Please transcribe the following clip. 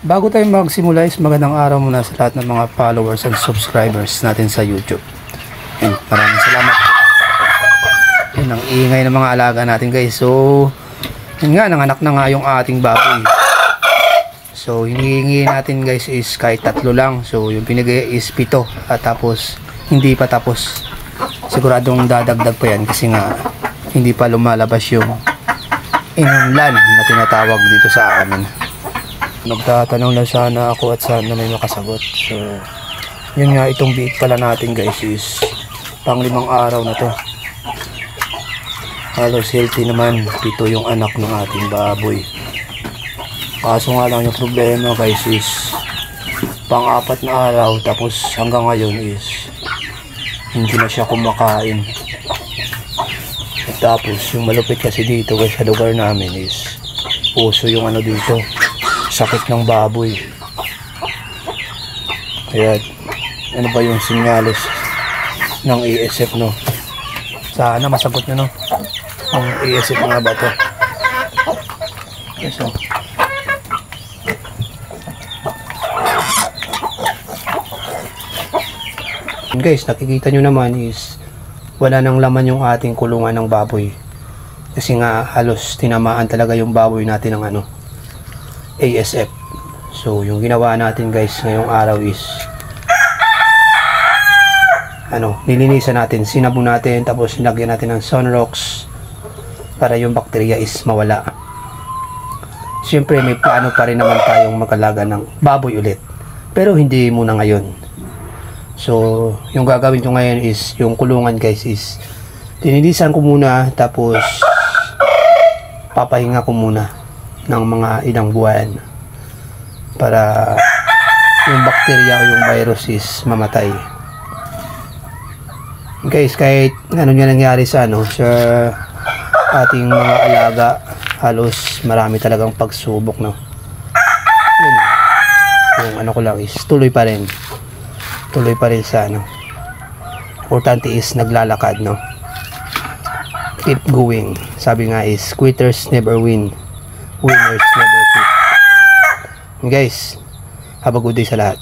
Bago tayo magsimula is magandang araw muna sa lahat ng mga followers and subscribers natin sa YouTube. And maraming salamat. Yun ang ingay ng mga alaga natin guys. So, yun nga, nanganak na nga yung ating baboy. So, hinihingi natin guys is kahit 3 lang. So, yung pinigay is 7. At tapos, hindi pa tapos. Siguradong dadagdag pa yan kasi nga hindi pa lumalabas yung inunlan na tinatawag dito sa amin. Nagtatanong lang sana ako at sana may makasagot. So, yun nga, itong biik pala natin guys is pang 5 araw na to. Halos healthy naman. 7 yung anak ng ating baboy. Kaso nga lang yung problema guys is pang 4 na araw tapos hanggang ngayon is hindi na siya kumakain. At tapos yung malupit kasi dito guys sa lugar namin is puso yung ano dito, sakit ng baboy. Kaya ano ba yung sinyalis ng ASF no? Sana masagot nyo no? Ang ASF nga ba to? So, guys, nakikita nyo naman is wala nang laman yung ating kulungan ng baboy. Kasi nga halos tinamaan talaga yung baboy natin ng ano, ASF. So yung ginawa natin guys ngayong araw is nilinisan natin, sinabon natin, tapos nilagyan natin ng Sunrox para yung bakterya is mawala. Siyempre may plano pa rin naman tayong magalaga ng baboy ulit, pero hindi muna ngayon. So yung gagawin ko ngayon is yung kulungan guys is lininisan ko muna, tapos papahinga ko muna ng mga ilang buwan para yung bakterya o yung virus is mamatay. Guys, kahit ano nga nangyari sa sa ating mga alaga, halos marami talagang pagsubok no. Yun. Yung ano ko lang is tuloy pa rin sa importante is naglalakad no. Keep going. Sabi nga is quitters never win, winners never quit. And guys, have a good day sa lahat.